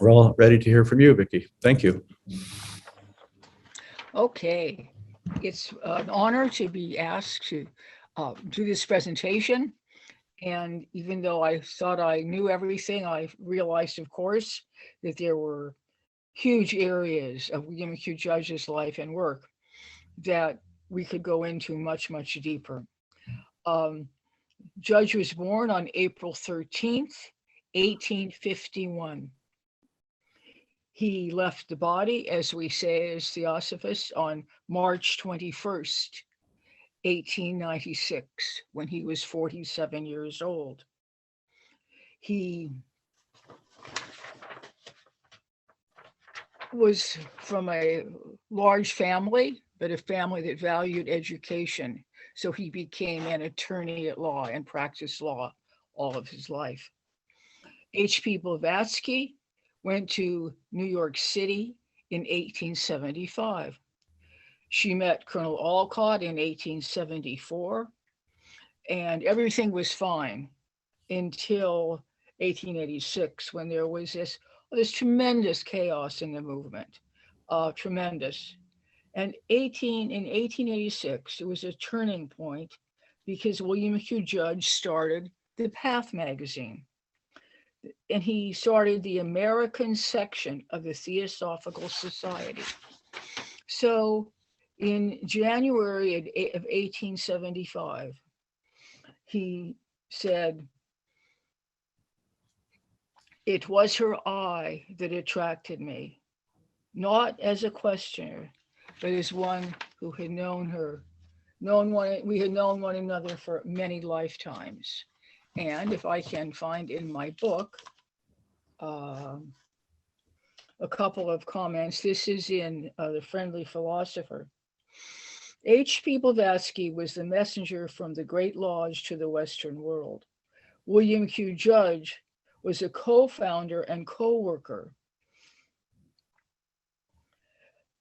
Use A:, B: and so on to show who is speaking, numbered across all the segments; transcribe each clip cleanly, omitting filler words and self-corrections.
A: We're all ready to hear from you, Vicki. Thank you.
B: Okay, it's an honor to be asked to do this presentation. And even though I thought I knew everything, I realized, of course, that there were huge areas of William Q. Judge's life and work that we could go into much, much deeper. Um, Judge was born on April 13th, 1851. He left the body, as we say as Theosophists, on March 21st, 1896, when he was 47 years old. He was from a large family, but a family that valued education. So he became an attorney at law and practiced law all of his life. H.P. Blavatsky went to New York City in 1875. She met Colonel Olcott in 1874, and everything was fine until 1886, when there was this tremendous chaos in the movement, tremendous. And in 1886, it was a turning point because William Q. Judge started the Path magazine. And he started the American section of the Theosophical Society. So in January of 1875, he said, "It was her eye that attracted me, not as a questioner, but as one who had known her, we had known one another for many lifetimes." And if I can find in my book a couple of comments, this is in The Friendly Philosopher. H.P. Blavatsky was the messenger from the Great Lodge to the Western world. William Q. Judge was a co-founder and co-worker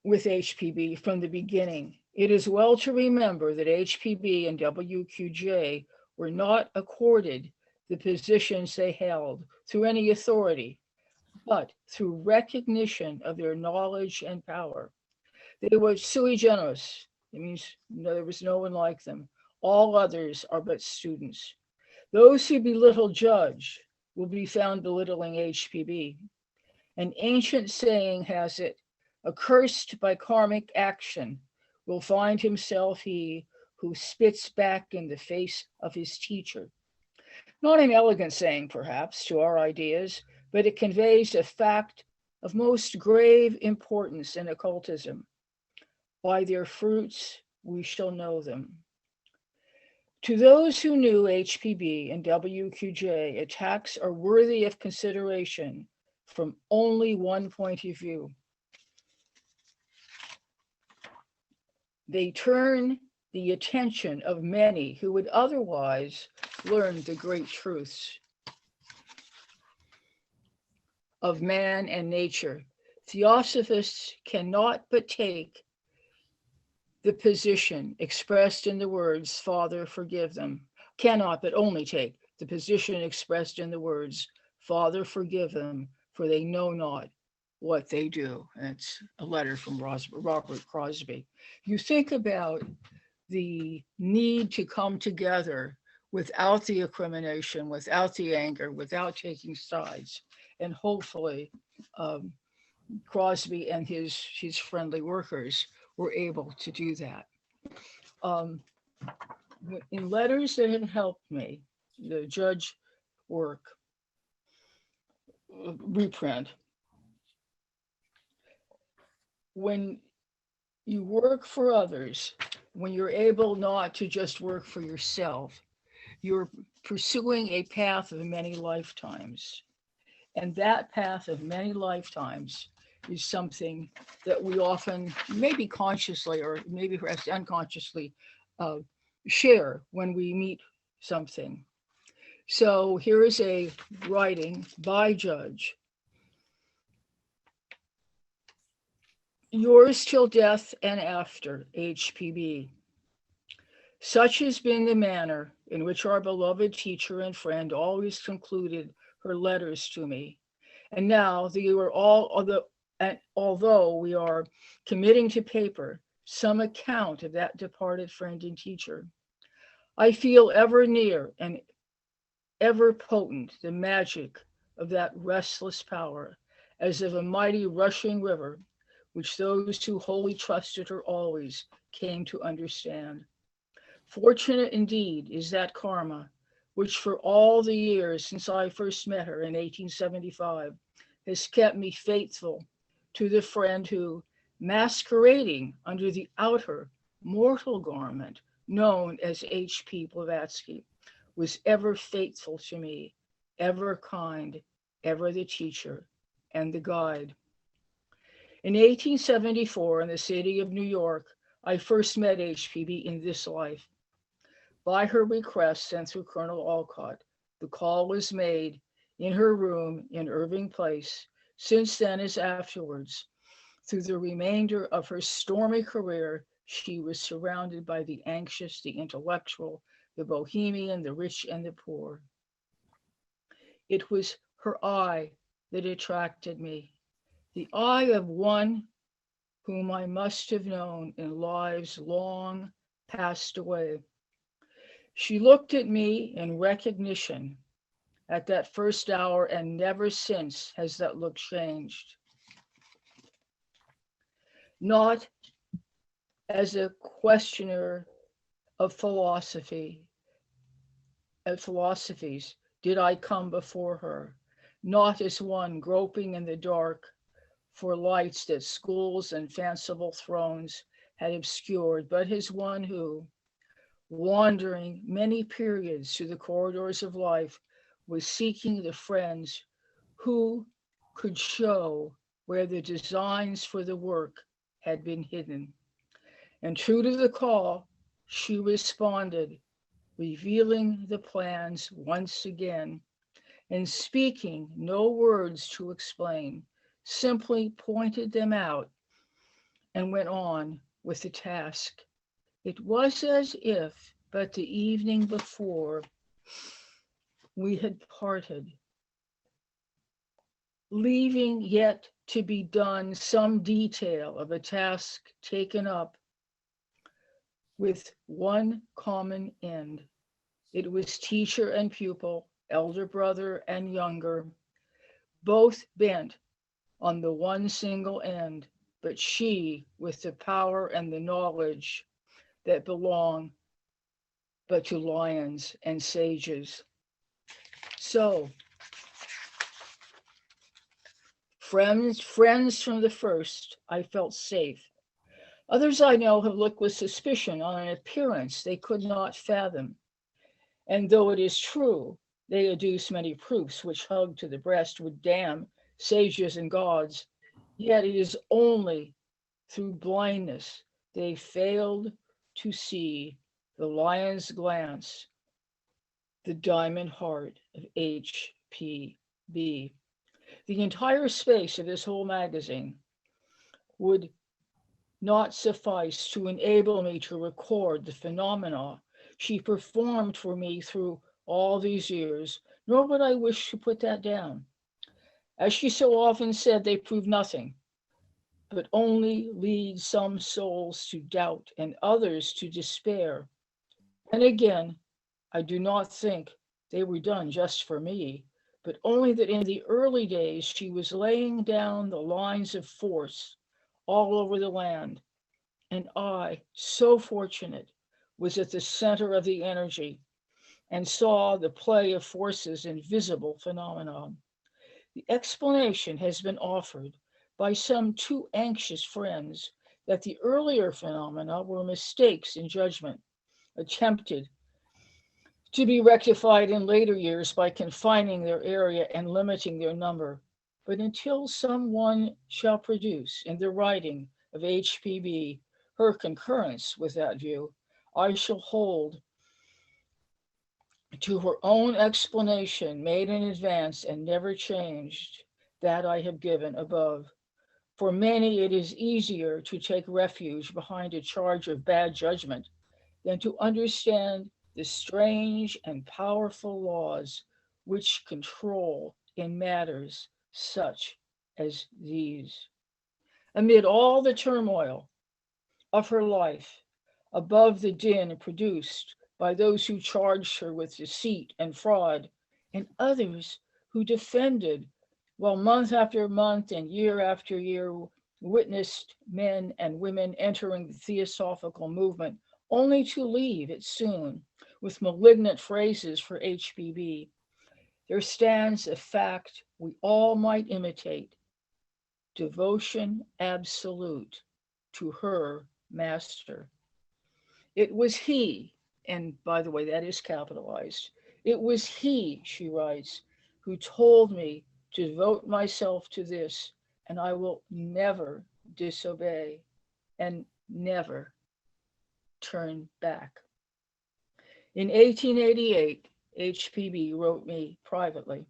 B: with HPB from the beginning. It is well to remember that HPB and WQJ were not accorded the positions they held through any authority, but through recognition of their knowledge and power. They were sui generis. It means there was no one like them. All others are but students. Those who belittle Judge will be found belittling HPB. An ancient saying has it, accursed by karmic action will find himself he who spits back in the face of his teacher. Not an elegant saying, perhaps, to our ideas, but it conveys a fact of most grave importance in occultism. By their fruits we shall know them. To those who knew HPB and WQJ, attacks are worthy of consideration from only one point of view. They turn the attention of many who would otherwise learn the great truths of man and nature. Theosophists cannot but take the position expressed in the words, Father, forgive them. Cannot but only take the position expressed in the words, Father, forgive them, for they know not what they do. And it's a letter from Robert Crosby. You think about the need to come together without the recrimination, without the anger, without taking sides. And hopefully Crosby and his friendly workers were able to do that. In letters that have helped me, the Judge work, reprint, when you work for others, when you're able not to just work for yourself, you're pursuing a path of many lifetimes. And that path of many lifetimes is something that we often, maybe consciously or maybe perhaps unconsciously, share when we meet something. So here is a writing by Judge. Yours till death and after, HPB. Such has been the manner in which our beloved teacher and friend always concluded her letters to me, And now that you are although we are committing to paper some account of that departed friend and teacher, I feel ever near and ever potent the magic of that restless power, as of a mighty rushing river, which those who wholly trusted her always came to understand. Fortunate indeed is that karma, which for all the years since I first met her in 1875 has kept me faithful to the friend who, masquerading under the outer mortal garment known as H.P. Blavatsky, was ever faithful to me, ever kind, ever the teacher and the guide. In 1874, in the city of New York, I first met HPB in this life. By her request sent through Colonel Alcott, the call was made in her room in Irving Place. Since then, as afterwards, through the remainder of her stormy career, she was surrounded by the anxious, the intellectual, the bohemian, the rich, and the poor. It was her eye that attracted me, the eye of one whom I must have known in lives long passed away. She looked at me in recognition at that first hour, and never since has that look changed. Not as a questioner of philosophies did I come before her, not as one groping in the dark for lights that schools and fanciful thrones had obscured, but as one who, wandering many periods through the corridors of life, was seeking the friends who could show where the designs for the work had been hidden. And true to the call, she responded, revealing the plans once again, and speaking no words to explain, simply pointed them out and went on with the task. It was as if, but the evening before, we had parted, leaving yet to be done some detail of a task taken up with one common end. It was teacher and pupil, elder brother and younger, both bent on the one single end, but she with the power and the knowledge that belong but to lions and sages. So, friends from the first, I felt safe. Others I know have looked with suspicion on an appearance they could not fathom. And though it is true, they adduce many proofs which hug to the breast would damn sages and gods, yet it is only through blindness they failed to see the lion's glance, the diamond heart of HPB. The entire space of this whole magazine would not suffice to enable me to record the phenomena she performed for me through all these years, nor would I wish to put that down. As she so often said, they prove nothing, but only lead some souls to doubt and others to despair. And again, I do not think they were done just for me, but only that in the early days she was laying down the lines of force all over the land. And I, so fortunate, was at the center of the energy and saw the play of forces in visible phenomena. The explanation has been offered by some too anxious friends that the earlier phenomena were mistakes in judgment, attempted to be rectified in later years by confining their area and limiting their number. But until someone shall produce in the writing of HPB her concurrence with that view, I shall hold to her own explanation made in advance and never changed that I have given above. For many, it is easier to take refuge behind a charge of bad judgment than to understand the strange and powerful laws which control in matters such as these. Amid all the turmoil of her life, above the din produced by those who charged her with deceit and fraud, and others who defended, while month after month and year after year witnessed men and women entering the theosophical movement, only to leave it soon with malignant phrases for HPB. There stands a fact we all might imitate: devotion absolute to her master. It was he, and by the way, that is capitalized. It was he, she writes, who told me to devote myself to this, and I will never disobey and never turn back. In 1888, HPB wrote me privately,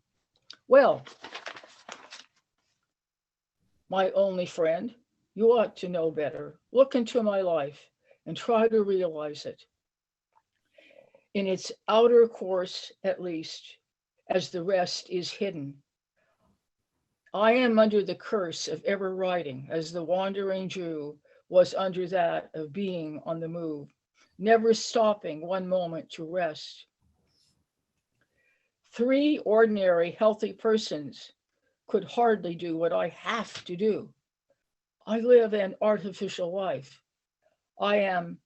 B: "Well, my only friend, you ought to know better. Look into my life and try to realize it. In its outer course, at least, as the rest is hidden. I am under the curse of ever writing, as the wandering Jew was under that of being on the move, never stopping one moment to rest. 3 ordinary healthy persons could hardly do what I have to do. I live an artificial life. I am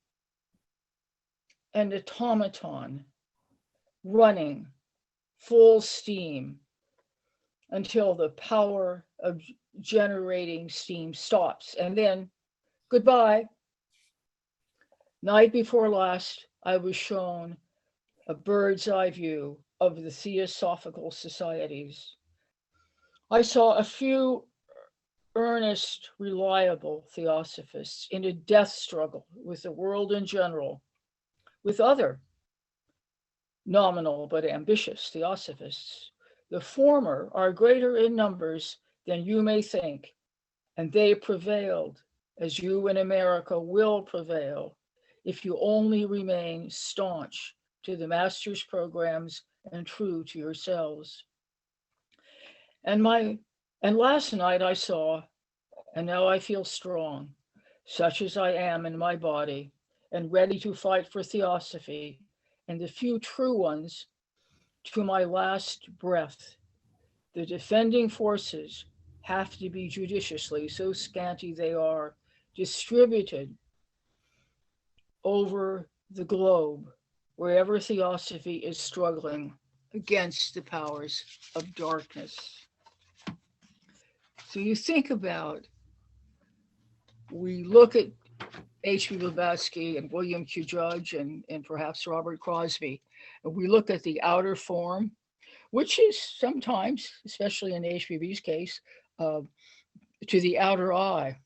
B: an automaton running full steam until the power of generating steam stops, and then goodbye." Night before last, I was shown a bird's eye view of the Theosophical societies. I saw a few earnest, reliable theosophists in a death struggle with the world in general, with other nominal but ambitious theosophists. The former are greater in numbers than you may think, and they prevailed, as you in America will prevail, if you only remain staunch to the master's programs and true to yourselves. And last night I saw, and now I feel strong, such as I am in my body, and ready to fight for theosophy and the few true ones to my last breath. The defending forces have to be judiciously, so scanty they are, distributed over the globe, wherever theosophy is struggling against the powers of darkness. So you think about, we look at H.P. Blavatsky and William Q. Judge and perhaps Robert Crosby, and we look at the outer form, which is sometimes, especially in HPB's case, to the outer eye.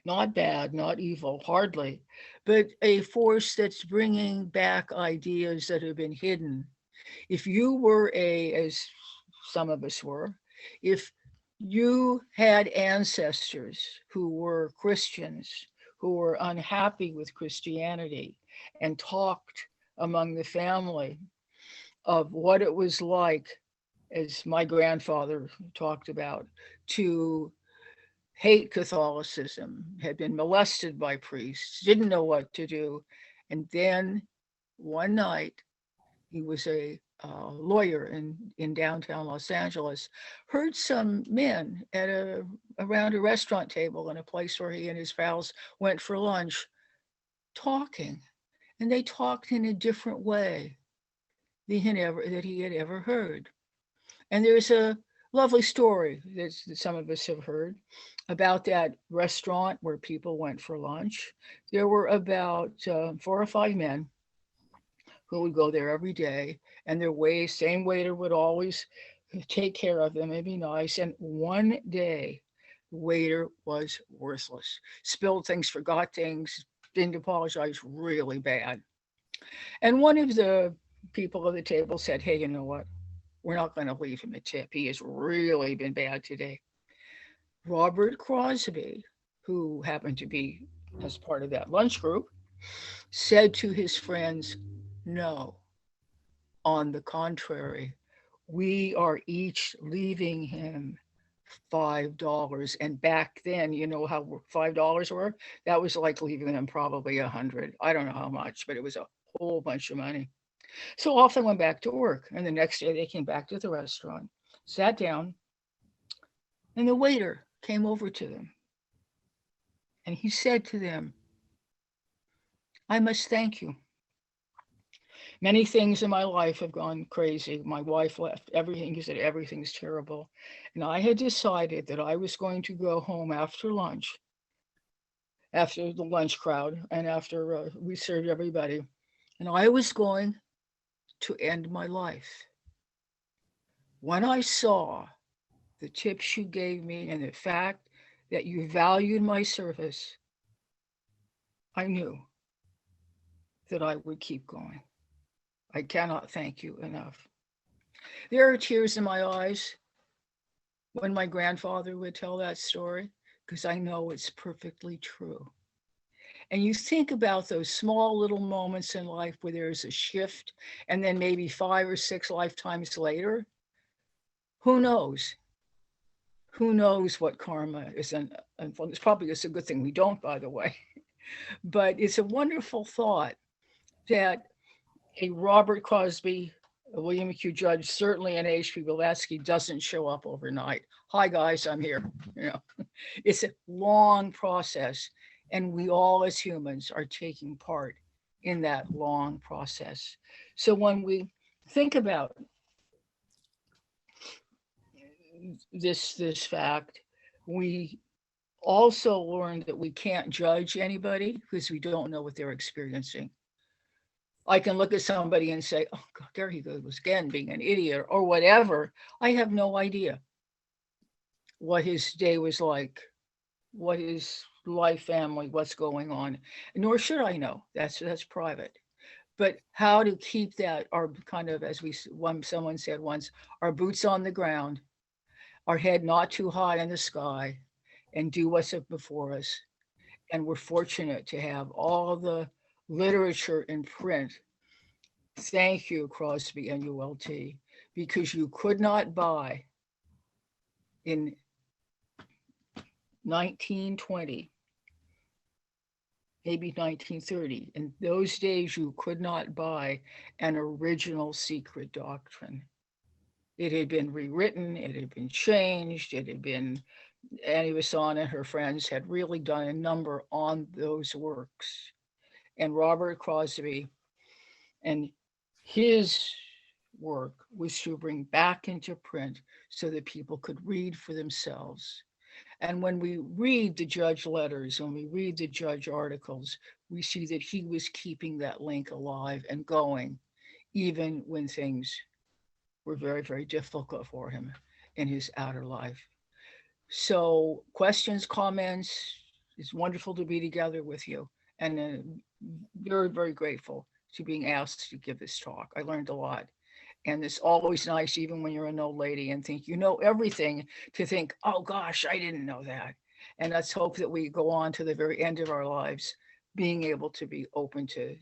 B: Not bad, not evil, hardly, but a force that's bringing back ideas that have been hidden. If you were as some of us were, if you had ancestors who were Christians, who were unhappy with Christianity, and talked among the family of what it was like, as my grandfather talked about, to hate Catholicism, had been molested by priests, didn't know what to do. And then one night, he was a lawyer in downtown Los Angeles, heard some men around a restaurant table in a place where he and his pals went for lunch talking. And they talked in a different way that he had ever heard. And there's a lovely story that some of us have heard about that restaurant where people went for lunch. There were about 4 or 5 men who would go there every day, and their same waiter would always take care of them and be nice. And one day, the waiter was worthless, spilled things, forgot things, didn't apologize, really bad. And one of the people at the table said, "Hey, you know what? We're not going to leave him a tip. He has really been bad today." Robert Crosby, who happened to be as part of that lunch group, said to his friends, "No, on the contrary, we are each leaving him $5. And back then, you know how $5 were? That was like leaving them probably 100. I don't know how much, but it was a whole bunch of money. So off they went back to work. And the next day they came back to the restaurant, sat down, and the waiter came over to them. And he said to them, I must thank you. Many things in my life have gone crazy. My wife left, everything. He said, everything's terrible. And I had decided that I was going to go home after lunch, after the lunch crowd, and after we served everybody. And I was going to end my life. When I saw the tips you gave me and the fact that you valued my service, I knew that I would keep going. I cannot thank you enough. There are tears in my eyes when my grandfather would tell that story, because I know it's perfectly true. And you think about those small little moments in life where there's a shift, and then maybe 5 or 6 lifetimes later, who knows? Who knows what karma is? And it's probably it's a good thing we don't, by the way. But it's a wonderful thought that a Robert Crosby, a William Q. Judge, certainly an H.P. Blavatsky doesn't show up overnight. Hi guys, I'm here. You know, it's a long process, and we all as humans are taking part in that long process. So when we think about this fact, we also learned that we can't judge anybody because we don't know what they're experiencing. I can look at somebody and say, oh, God, there he goes again, being an idiot or whatever. I have no idea what his day was like, what his life, family, what's going on, nor should I know. That's private. But how to keep that, our kind of, as someone said once, our boots on the ground, our head not too high in the sky, and do what's before us. And we're fortunate to have all the literature in print. Thank you, Crosby and ULT, because you could not buy in 1920, maybe 1930. In those days, you could not buy an original secret doctrine. It had been rewritten, it had been changed, it had been, Annie Vasson and her friends had really done a number on those works. And Robert Crosby and his work was to bring back into print so that people could read for themselves. And when we read the judge letters, when we read the judge articles, we see that he was keeping that link alive and going, even when things were very, very difficult for him in his outer life. So questions, comments, it's wonderful to be together with you, and very, very grateful to being asked to give this talk. I learned a lot. And it's always nice, even when you're an old lady and think you know everything, to think, oh gosh, I didn't know that. And let's hope that we go on to the very end of our lives, being able to be open to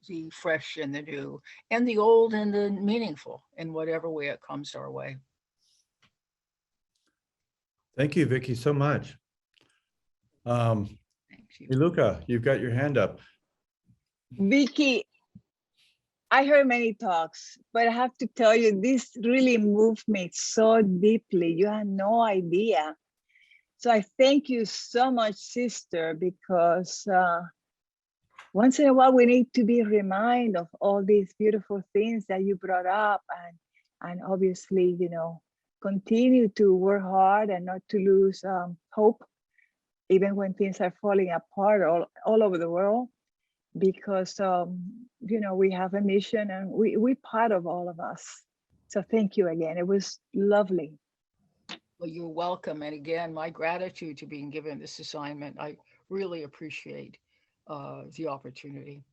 B: the fresh and the new, and the old and the meaningful in whatever way it comes our way.
A: Thank you, Vicki, so much.
B: Thank you.
A: Iluka, you've got your hand up.
C: Vicky, I heard many talks, but I have to tell you, this really moved me so deeply. You have no idea. So I thank you so much, sister, because once in a while we need to be reminded of all these beautiful things that you brought up, and obviously, you know, continue to work hard and not to lose hope, even when things are falling apart all over the world. Because you know, we have a mission, and we're part of all of us. So thank you again. It was lovely.
B: Well, you're welcome. And again, my gratitude to being given this assignment. I really appreciate the opportunity.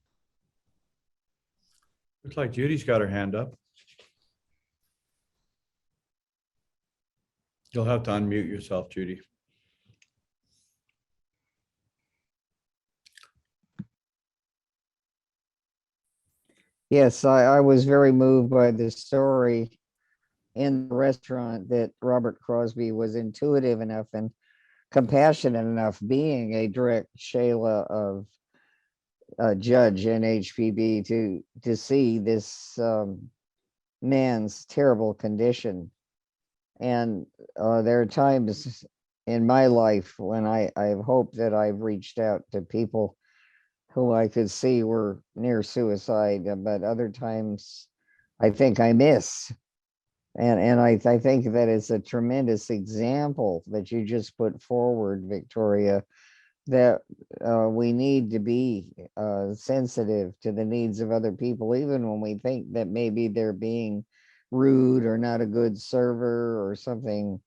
A: Looks like Judy's got her hand up. You'll have to unmute yourself, Judy.
D: Yes, I was very moved by this story. in the restaurant that Robert Crosby was intuitive enough and compassionate enough, being a direct Shayla of judge in HPB, to see this man's terrible condition. And there are times in my life when I've hoped that I've reached out to people who I could see were near suicide, but other times I think I miss. And I think that is a tremendous example that you just put forward, Victoria, that we need to be sensitive to the needs of other people, even when we think that maybe they're being rude or not a good server or something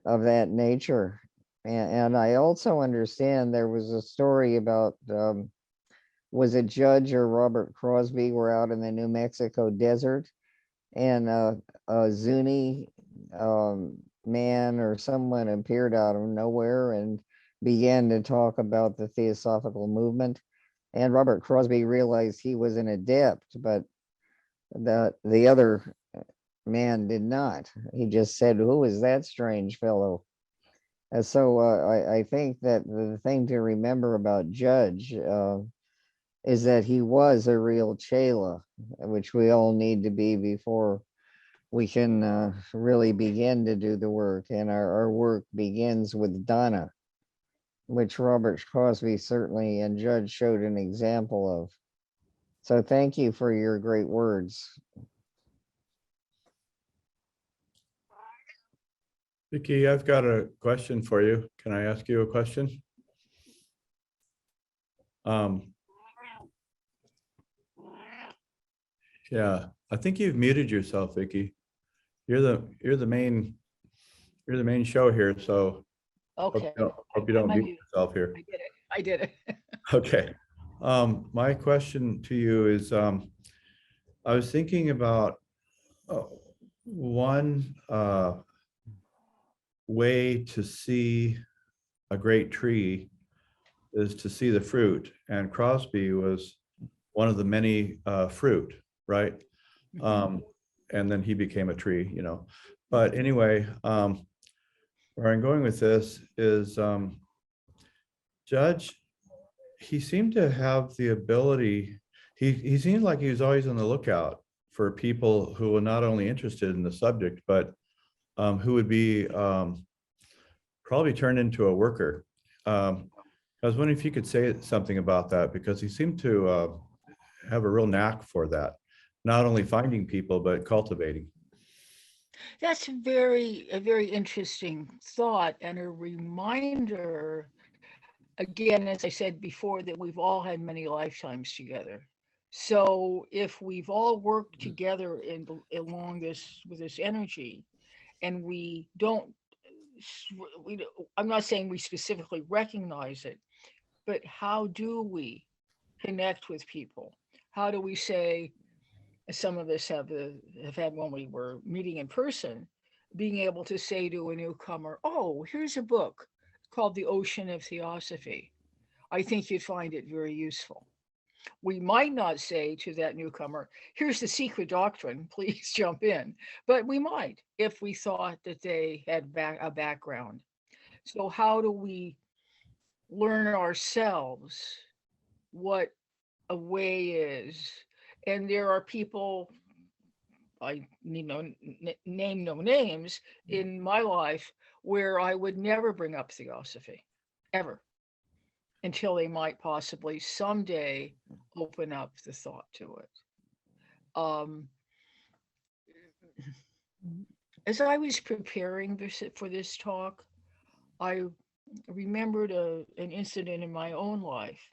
D: of that nature. And I also understand there was a story about, was it Judge or Robert Crosby were out in the New Mexico desert, and a Zuni man or someone appeared out of nowhere and began to talk about the Theosophical movement. And Robert Crosby realized he was an adept, but the other man did not. He just said, "Who is that strange fellow?" And so I think that the thing to remember about Judge is that he was a real Chela, which we all need to be before we can really begin to do the work. And our work begins with Dana, which Robert Crosby certainly and Judge showed an example of. So thank you for your great words.
A: Vicky, I've got a question for you. Can I ask you a question? Yeah, I think you've muted yourself, Vicky. You're the main show here, so
B: Okay.
A: hope you don't
B: I
A: mute
B: did
A: yourself here.
B: it. I did it.
A: Okay. My question to you is, I was thinking about one way to see a great tree is to see the fruit, and Crosby was one of the many fruit, right? And then he became a tree, you know. But anyway, where I'm going with this is Judge, he seemed to have the ability, he seemed like he was always on the lookout for people who were not only interested in the subject, but who would be probably turned into a worker. I was wondering if you could say something about that, because he seemed to have a real knack for that, not only finding people, but cultivating.
B: That's a very interesting thought and a reminder, again, as I said before, that we've all had many lifetimes together. So if we've all worked together along this with this energy, and we don't, I'm not saying we specifically recognize it, but how do we connect with people? How do we say, some of us have had when we were meeting in person, being able to say to a newcomer, "Oh, here's a book called The Ocean of Theosophy. I think you'd find it very useful." We might not say to that newcomer, "Here's the secret doctrine, please jump in," but we might if we thought that they had a background. So how do we learn ourselves what a way is? And there are people, I need name no names, in my life where I would never bring up theosophy, ever, until they might possibly someday open up the thought to it. As I was preparing for this talk, I remembered an incident in my own life.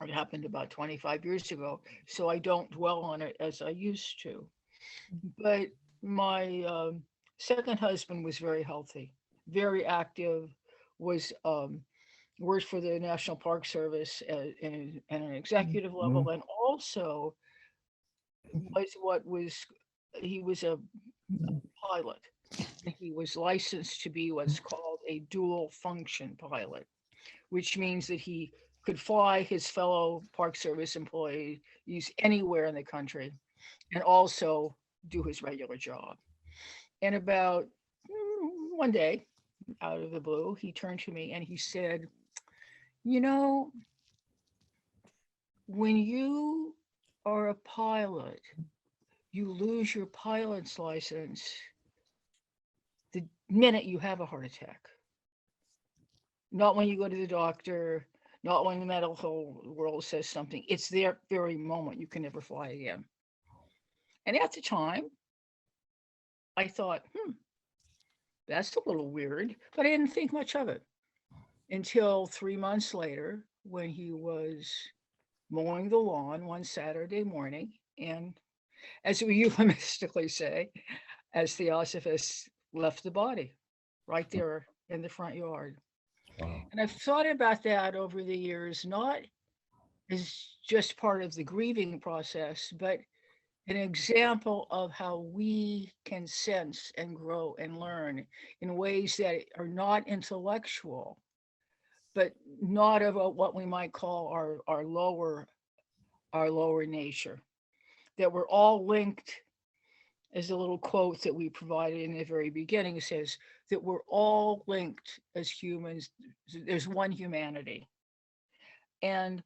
B: It happened about 25 years ago, so I don't dwell on it as I used to. But my second husband was very healthy, very active, was worked for the National Park Service at an executive level, and also he was a pilot. He was licensed to be what's called a dual function pilot, which means that he could fly his fellow Park Service employees anywhere in the country and also do his regular job. And about one day, out of the blue, he turned to me and he said, you know, when you are a pilot, you lose your pilot's license the minute you have a heart attack. Not when you go to the doctor, not when the medical world says something. It's their very moment you can never fly again. And at the time, I thought, that's a little weird, but I didn't think much of it until 3 months later when he was mowing the lawn one Saturday morning. And as we euphemistically say, as Theosophists left the body right there in the front yard.
A: Wow.
B: And I've thought about that over the years, not as just part of the grieving process, but an example of how we can sense and grow and learn in ways that are not intellectual, but not of what we might call our lower nature, that we're all linked. As a little quote that we provided in the very beginning says that we're all linked as humans. There's one humanity. And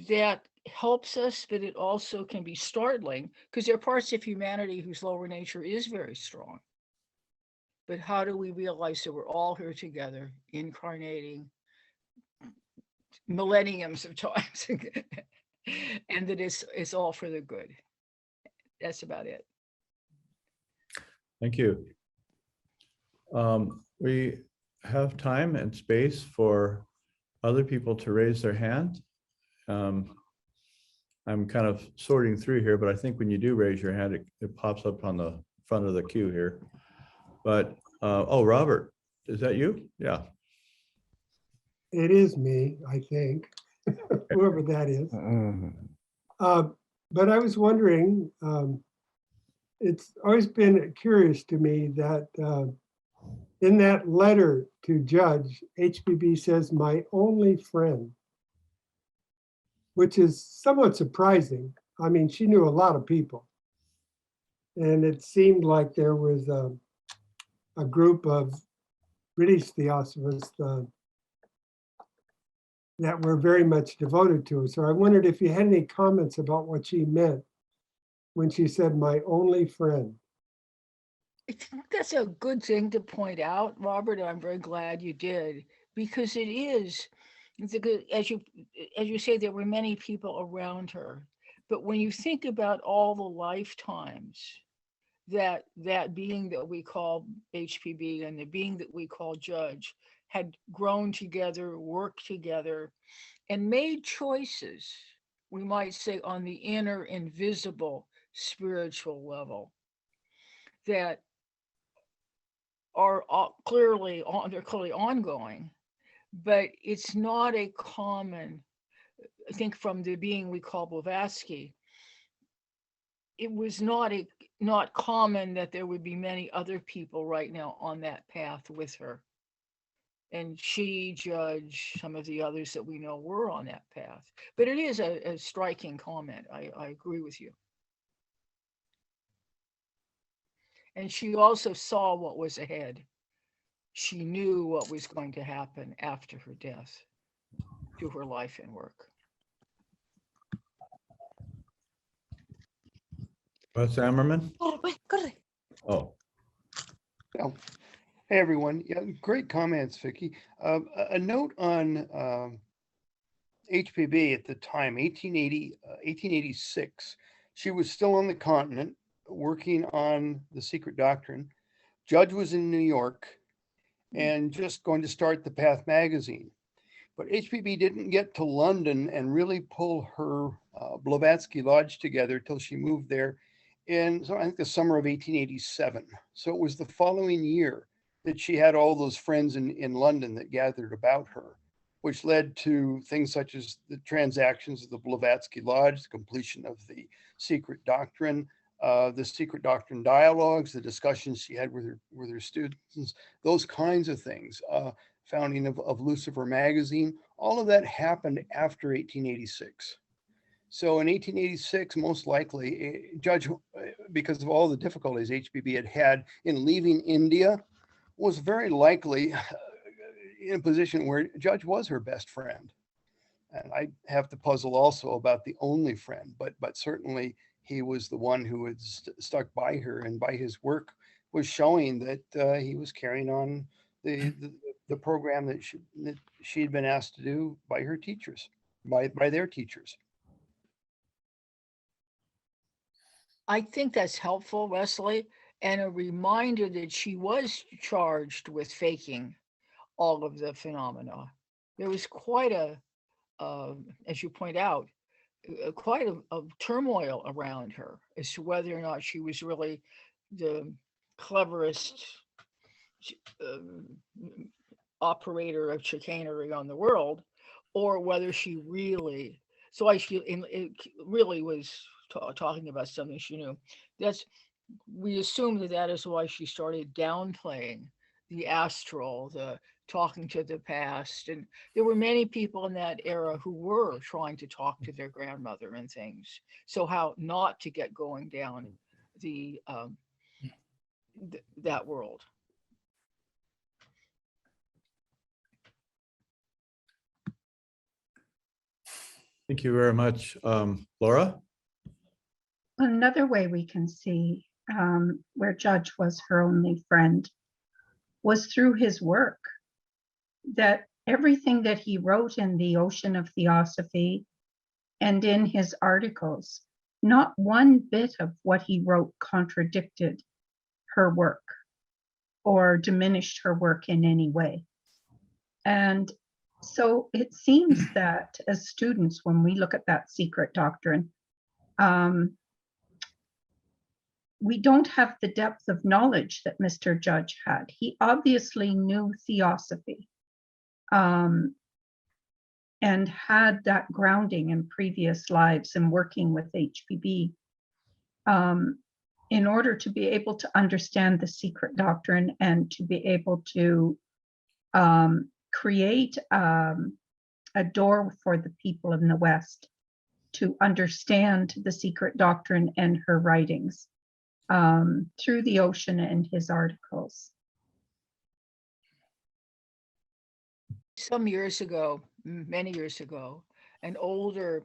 B: that helps us, but it also can be startling because there are parts of humanity whose lower nature is very strong. But how do we realize that we're all here together, incarnating millenniums of times, and that it's all for the good? That's about it.
A: Thank you. We have time and space for other people to raise their hand. I'm kind of sorting through here, but I think when you do raise your hand, it pops up on the front of the queue here. But, oh, Robert, is that you? Yeah.
E: It is me, I think, whoever that is. But I was wondering, it's always been curious to me that in that letter to Judge, HPB says, "my only friend," which is somewhat surprising. I mean, she knew a lot of people. And it seemed like there was a group of British Theosophists that were very much devoted to her. So I wondered if you had any comments about what she meant when she said, "my only friend."
B: I think that's a good thing to point out, Robert. And I'm very glad you did, because it is, as you say, there were many people around her. But when you think about all the lifetimes that being that we call HPB and the being that we call Judge had grown together, worked together, and made choices, we might say, on the inner invisible spiritual level that are clearly ongoing, but it's not a common, I think from the being we call Blavatsky, it was not common that there would be many other people right now on that path with her. And she, Judge, some of the others that we know were on that path. But it is a striking comment. I agree with you. And she also saw what was ahead. She knew what was going to happen after her death to her life and work.
A: Russ Ammerman? Oh.
F: Well, hey everyone. Yeah, great comments, Vicky. A note on HPB at the time, 1886. She was still on the continent working on the secret doctrine. Judge was in New York and just going to start the Path magazine. But HPB didn't get to London and really pull her Blavatsky Lodge together till she moved there in, so I think, the summer of 1887. So it was the following year that she had all those friends in London that gathered about her, which led to things such as the transactions of the Blavatsky Lodge, the completion of the secret doctrine, the secret doctrine dialogues, the discussions she had with her students, those kinds of things, founding of Lucifer magazine. All of that happened after 1886. So in 1886, most likely, Judge because of all the difficulties HPB had had in leaving India, was very likely in a position where Judge was her best friend. And I have to puzzle also about the only friend, but certainly he was the one who had stuck by her, and by his work was showing that he was carrying on the program that she had been asked to do by her teachers, by their teachers.
B: I think that's helpful, Wesley, and a reminder that she was charged with faking all of the phenomena. There was quite a, as you point out, quite a turmoil around her as to whether or not she was really the cleverest operator of chicanery on the world, or whether she really, so I feel it really was talking about something she knew. We assume that is why she started downplaying the astral, the talking to the past. And there were many people in that era who were trying to talk to their grandmother and things. So how not to get going down that world.
A: Thank you very much. Laura?
G: Another way we can see where Judge was her only friend was through his work, that everything that he wrote in the Ocean of Theosophy and in his articles, not one bit of what he wrote contradicted her work or diminished her work in any way. And so it seems that as students, when we look at that secret doctrine, we don't have the depth of knowledge that Mr. Judge had. He obviously knew theosophy and had that grounding in previous lives and working with HPB in order to be able to understand the secret doctrine and to be able to create a door for the people in the West to understand the secret doctrine and her writings through the ocean and his articles.
B: Some years ago, many years ago, an older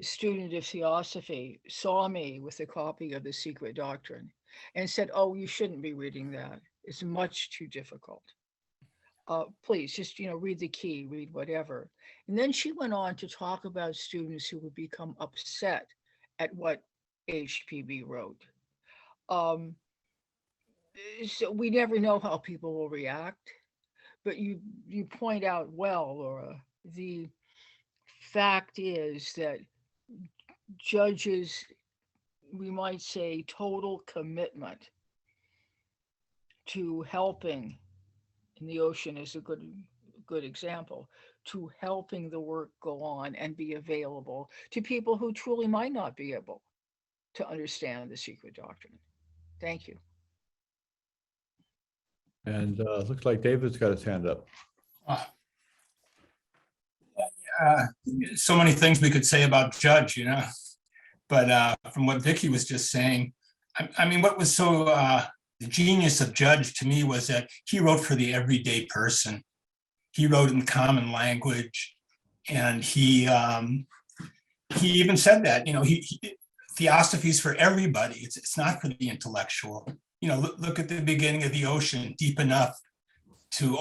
B: student of theosophy saw me with a copy of The Secret Doctrine and said, "Oh, you shouldn't be reading that. It's much too difficult. Please just, read the key, read whatever." And then she went on to talk about students who would become upset at what HPB wrote. So we never know how people will react, but you point out well, Laura, the fact is that Judge's, we might say, total commitment to helping, and the ocean is a good example, to helping the work go on and be available to people who truly might not be able to understand the secret doctrine. Thank you.
A: And looks like David's got his hand up.
H: So many things we could say about Judge, but from what Vicky was just saying, I mean, what was so the genius of Judge to me was that he wrote for the everyday person. He wrote in common language, and he even said that, theosophy is for everybody. It's not for the intellectual. Look at the beginning of the ocean, deep enough to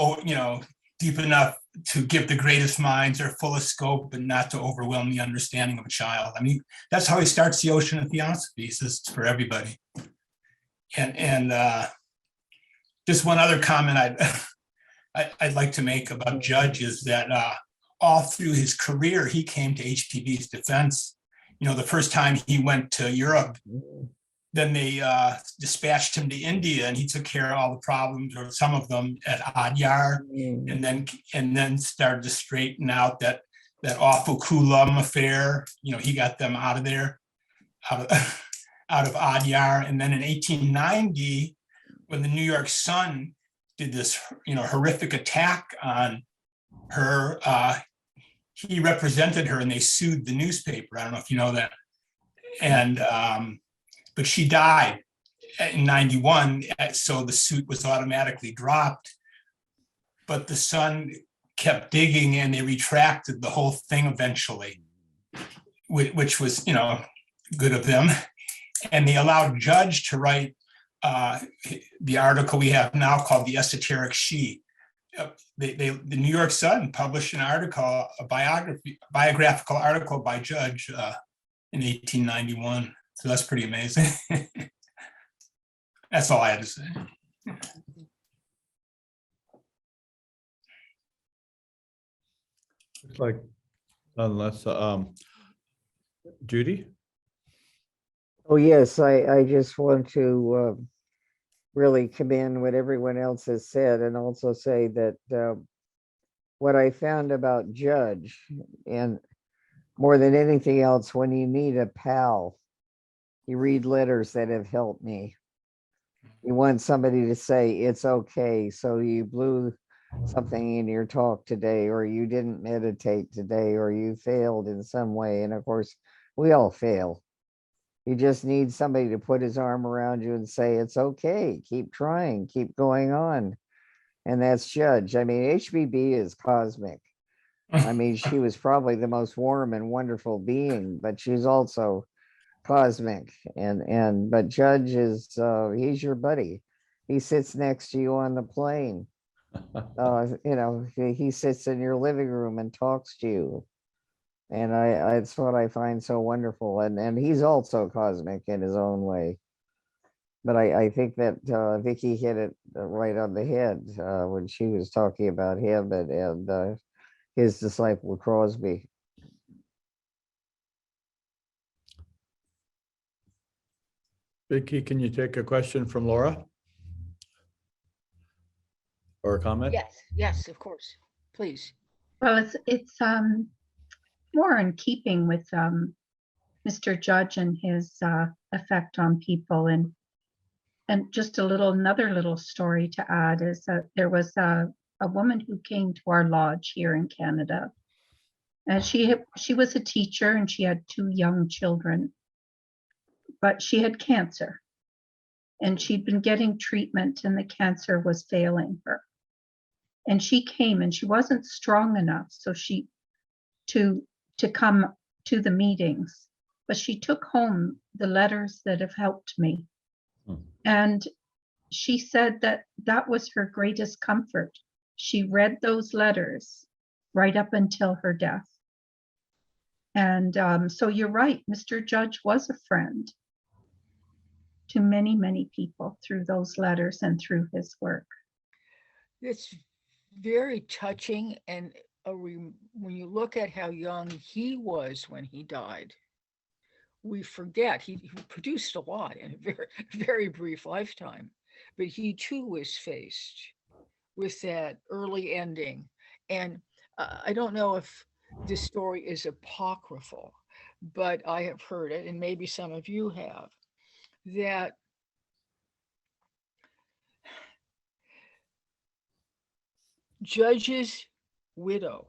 H: give the greatest minds their fullest scope and not to overwhelm the understanding of a child. I mean, that's how he starts the Ocean of Theosophy. He says it's for everybody. And just one other comment I'd like to make about Judge is that all through his career, he came to HPB's defense. The first time he went to Europe, then they dispatched him to India, and he took care of all the problems, or some of them, at Adyar, and then started to straighten out that awful Kulam affair. He got them out of there, out of Adyar. And then in 1890, when the New York Sun did this, horrific attack on her, he represented her, and they sued the newspaper. I don't know if you know that. And but she died in 91, so the suit was automatically dropped. But the son kept digging and they retracted the whole thing eventually, which was, good of them. And they allowed Judge to write the article we have now called The Esoteric She. The New York Sun published an article, a biographical article by Judge in 1891. So that's pretty amazing. That's all I had to say.
A: It's like, unless, Judy?
D: Oh, yes, I just want to really commend what everyone else has said and also say that what I found about Judge, and more than anything else, when you need a pal, you read letters that have helped me. You want somebody to say, it's okay, so you blew something in your talk today, or you didn't meditate today, or you failed in some way. And of course, we all fail. You just need somebody to put his arm around you and say, it's okay, keep trying, keep going on. And that's Judge. I mean, HBB is cosmic. I mean, she was probably the most warm and wonderful being, but she's also cosmic. But Judge is, he's your buddy. He sits next to you on the plane. He sits in your living room and talks to you. And it's what I find so wonderful. And he's also cosmic in his own way. But I think that Vicky hit it right on the head when she was talking about him and his disciple Crosby.
A: Vicky, can you take a question from Laura? Or a comment?
B: Yes, of course, please.
G: Well, it's more in keeping with Mr. Judge and his effect on people, and just another little story to add is that there was a woman who came to our lodge here in Canada, and she was a teacher and she had 2 young children, but she had cancer, and she'd been getting treatment and the cancer was failing her. And she came and she wasn't strong enough to come to the meetings, but she took home the letters that have helped me. And she said that was her greatest comfort. She read those letters right up until her death. And so you're right, Mr. Judge was a friend to many, many people through those letters and through his work.
B: It's very touching, and when you look at how young he was when he died, we forget he produced a lot in a very, very brief lifetime, but he too was faced with that early ending. And I don't know if this story is apocryphal, but I have heard it, and maybe some of you have, that Judge's widow,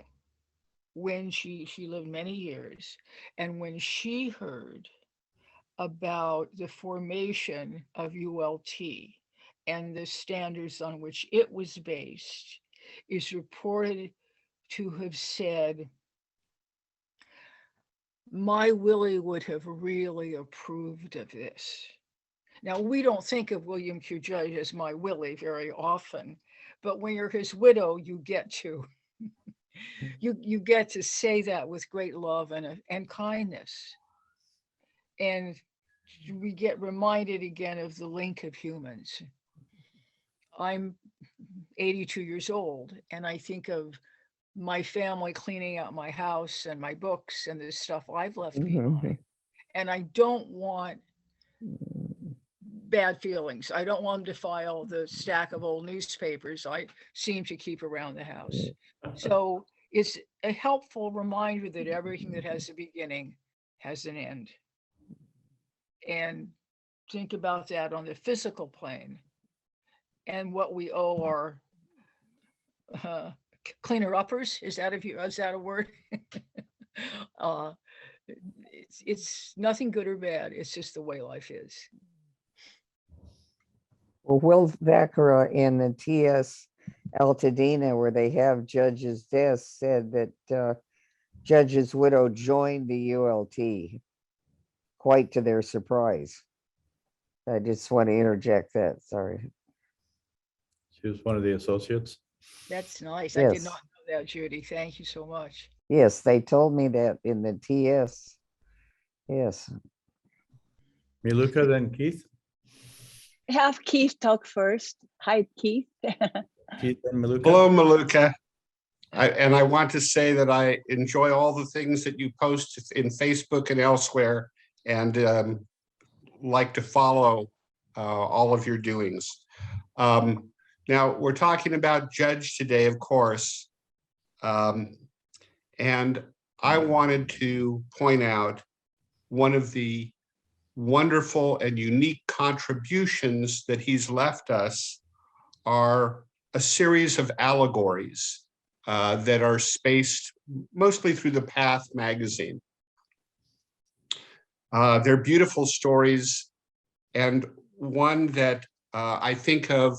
B: when she lived many years, and when she heard about the formation of ULT and the standards on which it was based, is reported to have said, my Willie would have really approved of this. Now, we don't think of William Q. Judge as my Willie very often, but when you're his widow, you get to you get to say that with great love and kindness. And we get reminded again of the link of humans. I'm 82 years old, and I think of my family cleaning out my house and my books and the stuff I've left behind. And I don't want bad feelings. I don't want them to file the stack of old newspapers I seem to keep around the house. So it's a helpful reminder that everything that has a beginning has an end. And think about that on the physical plane and what we owe our cleaner uppers. Is that a word? It's nothing good or bad. It's just the way life is.
D: Well, Will Thakura in the T.S. Altadena, where they have Judge's death, said that Judge's widow joined the ULT, quite to their surprise. I just want to interject that, sorry.
A: She was one of the associates.
B: That's nice. I did
D: Yes.
B: not know that, Judy. Thank you so much.
D: Yes, they told me that in the TS. Yes.
A: Miluka, then Keith.
C: Have Keith talk first. Hi, Keith.
A: Keith and Miluka.
I: Hello, Maluka. And I want to say that I enjoy all the things that you post in Facebook and elsewhere, and like to follow all of your doings. Now, we're talking about Judge today, of course. And I wanted to point out one of the wonderful and unique contributions that he's left us are a series of allegories that are spaced mostly through the Path magazine. They're beautiful stories, and one that I think of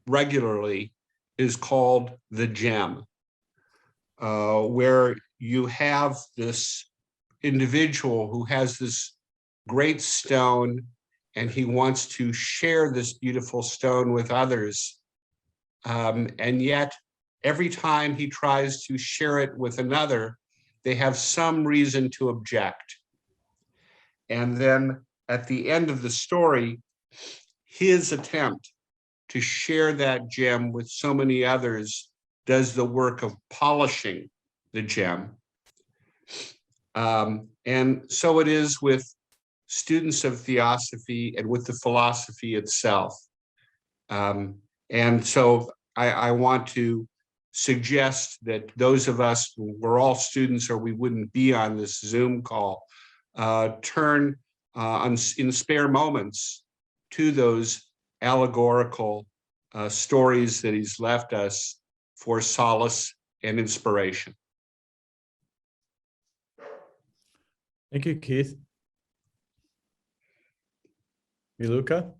I: regularly is called The Gem, where you have this individual who has this great stone, and he wants to share this beautiful stone with others. And yet, every time he tries to share it with another, they have some reason to object. And then at the end of the story, his attempt to share that gem with so many others does the work of polishing the gem. And so it is with students of theosophy and with the philosophy itself. And so I want to suggest that those of us who were all students or we wouldn't be on this Zoom call, turn in spare moments to those allegorical stories that he's left us for solace and inspiration.
A: Thank you, Keith. Miluka?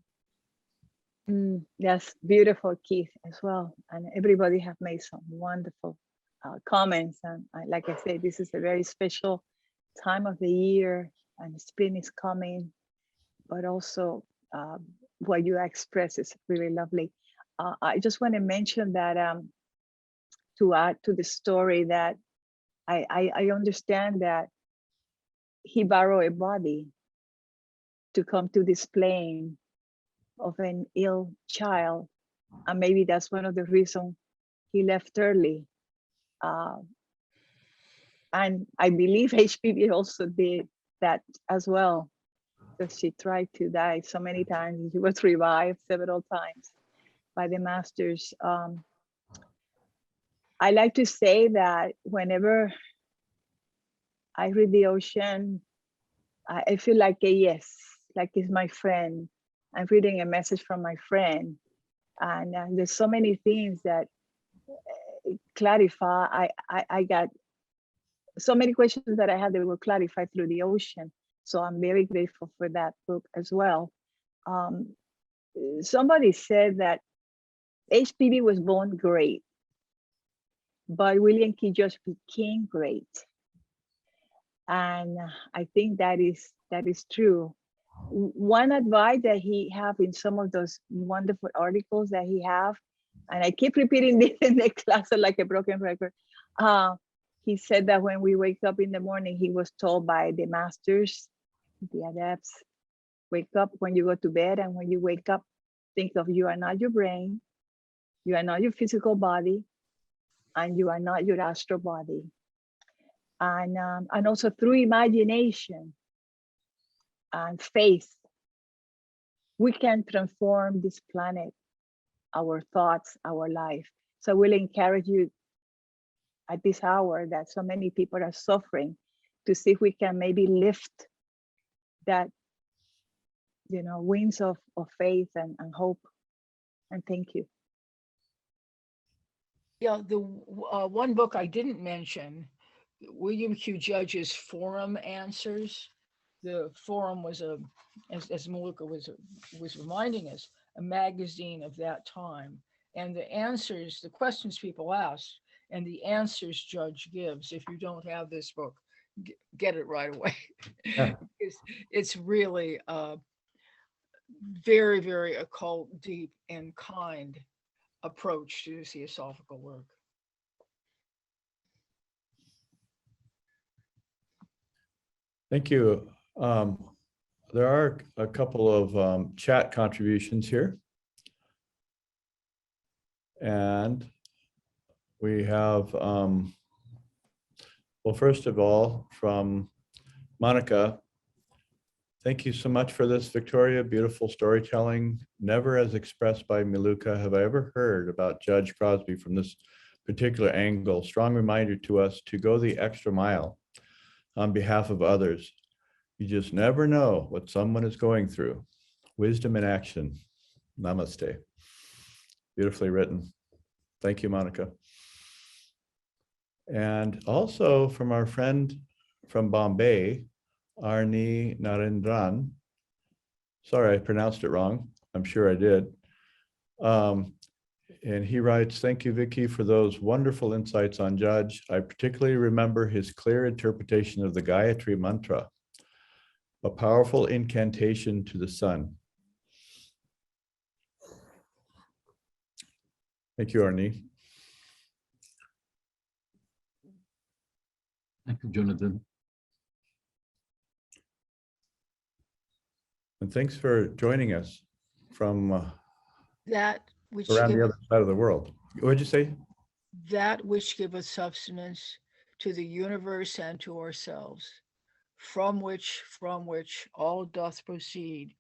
C: Yes, beautiful, Keith, as well. And everybody have made some wonderful comments. And like I said, this is a very special time of the year, and spring is coming, but also what you express is really lovely. I just want to mention that to add to the story that I understand that he borrowed a body to come to this plane of an ill child, and maybe that's one of the reasons he left early. And I believe HPB also did that as well, because she tried to die so many times. She was revived several times by the masters. I like to say that whenever I read the ocean, I feel like a yes, like it's my friend. I'm reading a message from my friend, and there's so many things that clarify. I got so many questions that I had that were clarified through the ocean. So I'm very grateful for that book as well. Somebody said that HPB was born great, but William Key George became great. And I think that is true. One advice that he have in some of those wonderful articles that he have, and I keep repeating this in the class like a broken record. He said that when we wake up in the morning, he was told by the masters, the adepts, wake up when you go to bed, and when you wake up, think of you are not your brain, you are not your physical body, and you are not your astral body. And also through imagination and faith, we can transform this planet, our thoughts, our life. So I will encourage you at this hour that so many people are suffering, to see if we can maybe lift that, wings of faith and hope. And thank you.
B: Yeah, the one book I didn't mention William Q. Judge's forum answers. The forum was as Maluka was reminding us, a magazine of that time. And the answers, the questions people ask, and the answers Judge gives. If you don't have this book, get it right away.
A: Yeah.
B: It's really very, very occult, deep, and kind approach to theosophical work.
A: Thank you. There are a couple of chat contributions here. And we have, well, first of all, from Monica, thank you so much for this, Victoria. Beautiful storytelling. Never as expressed by Maluka have I ever heard about Judge Crosby from this particular angle. Strong reminder to us to go the extra mile on behalf of others. You just never know what someone is going through. Wisdom in action. Namaste. Beautifully written. Thank you, Monica. And also from our friend from Bombay, Arni Narendran. Sorry, I pronounced it wrong. I'm sure I did. And he writes, thank you, Vicky, for those wonderful insights on Judge. I particularly remember his clear interpretation of the Gayatri mantra, a powerful incantation to the sun. Thank you, Arnie.
J: Thank you, Jonathan.
A: And thanks for joining us from
B: That which
A: around the
B: give,
A: other side of the world. What did you say?
B: that which giveth substance to the universe and to ourselves, from which all doth proceed,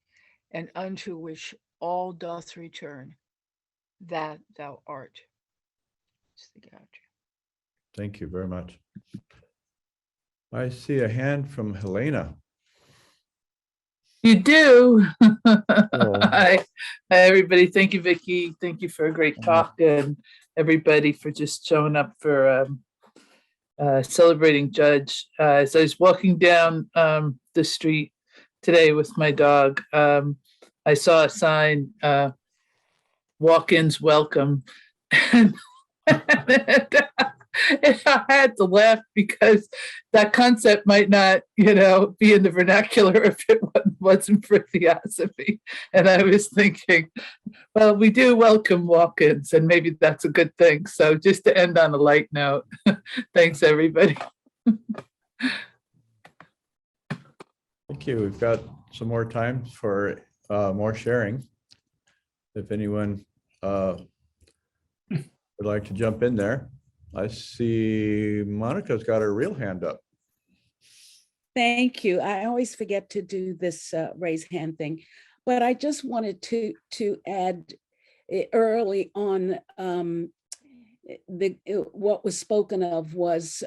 B: and unto which all doth return, that thou art. It's the Gayatri.
A: Thank you very much. I see a hand from Helena.
K: You do. Hi, everybody. Thank you, Vicky. Thank you for a great talk, and everybody for just showing up for celebrating Judge. As I was walking down the street today with my dog, I saw a sign, walk-ins welcome. And I had to laugh because that concept might not, be in the vernacular if it wasn't for theosophy. And I was thinking, well, we do welcome walk-ins, and maybe that's a good thing. So just to end on a light note, thanks, everybody.
A: Thank you. We've got some more time for more sharing. If anyone would like to jump in there. I see Monica's got her real hand up.
L: Thank you. I always forget to do this raise hand thing, but I just wanted to add early on what was spoken of was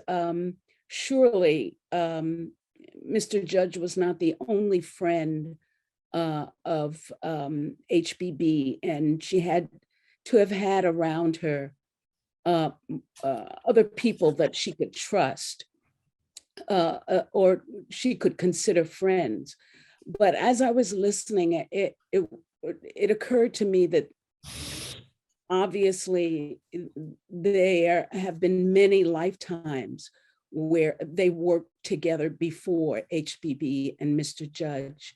L: surely Mr. Judge was not the only friend of HBB, and she had to have had around her other people that she could trust or she could consider friends. But as I was listening, it occurred to me that obviously there have been many lifetimes where they worked together before HBB and Mr. Judge.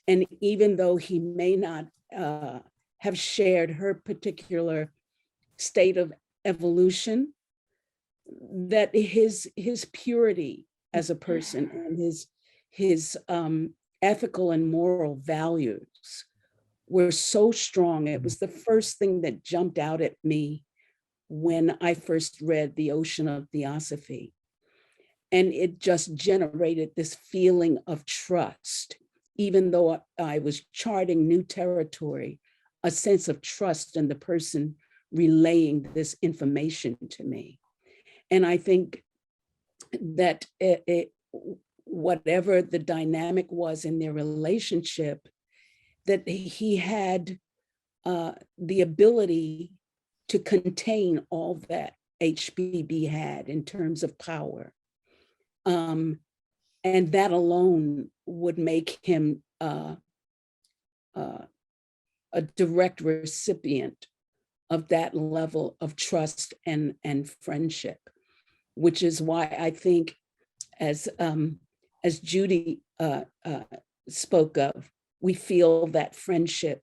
L: And even though he may not have shared her particular state of evolution, that his purity as a person and his ethical and moral values were so strong. It was the first thing that jumped out at me when I first read The Ocean of Theosophy. And it just generated this feeling of trust. Even though I was charting new territory, a sense of trust in the person relaying this information to me. And I think that whatever the dynamic was in their relationship, that he had the ability to contain all that HBB had in terms of power. And that alone would make him a direct recipient of that level of trust and friendship, which is why I think, as Judy spoke of, we feel that friendship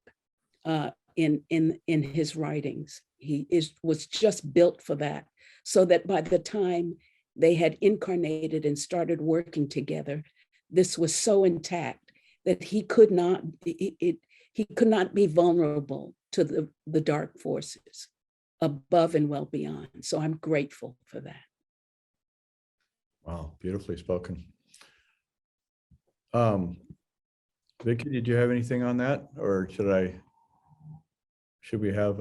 L: in his writings. He was just built for that, so that by the time they had incarnated and started working together, this was so intact that he could not be vulnerable to the dark forces above and well beyond. So I'm grateful for that.
A: Wow, beautifully spoken. Vicky, did you have anything on that, or should we have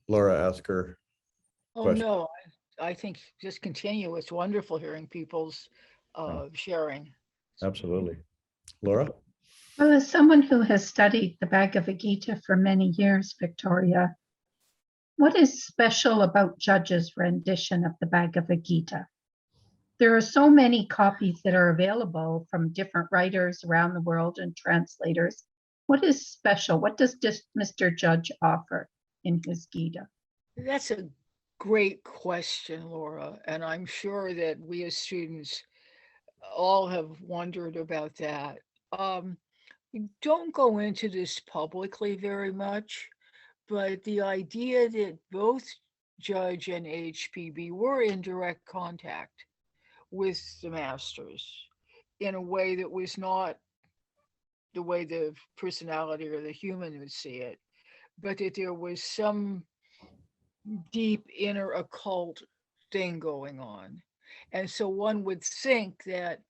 A: Laura ask her?
B: Oh,
A: Question.
B: no, I think just continue. It's wonderful hearing people's sharing.
A: Absolutely. Laura?
G: Well, as someone who has studied the Bhagavad Gita for many years, Victoria, what is special about Judge's rendition of the Bhagavad Gita? There are so many copies that are available from different writers around the world and translators. What is special? What does Mr. Judge offer in his Gita?
B: That's a great question, Laura. And I'm sure that we as students all have wondered about that. We don't go into this publicly very much, but the idea that both Judge and HPB were in direct contact with the masters in a way that was not the way the personality or the human would see it, but that there was some deep inner occult thing going on. And so one would think that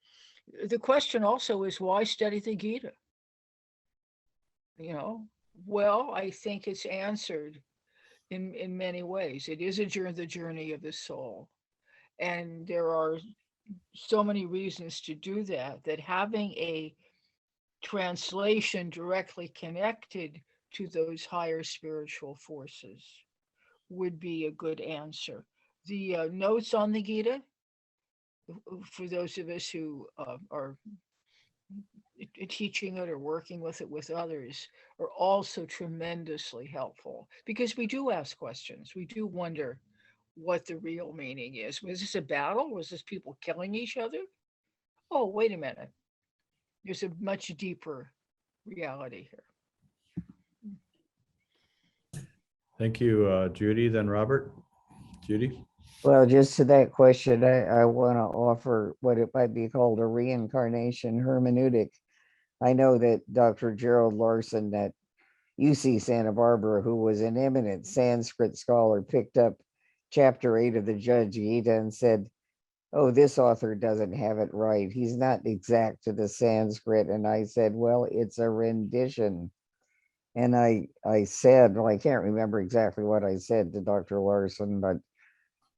B: the question also is, why study the Gita? Well, I think it's answered in many ways. It is the journey of the soul. And there are so many reasons to do that having a translation directly connected to those higher spiritual forces would be a good answer. The notes on the Gita, for those of us who are teaching it or working with it with others, are also tremendously helpful, because we do ask questions. We do wonder what the real meaning is. Was this a battle? Was this people killing each other? Oh, wait a minute. There's a much deeper reality here.
A: Thank you, Judy, then Robert. Judy?
D: Well, just to that question, I want to offer what it might be called a reincarnation hermeneutic. I know that Dr. Gerald Larson at UC Santa Barbara, who was an eminent Sanskrit scholar, picked up chapter 8 of the Judge Gita and said, oh, this author doesn't have it right. He's not exact to the Sanskrit. And I said, well, it's a rendition. And I said, well, I can't remember exactly what I said to Dr. Larson, but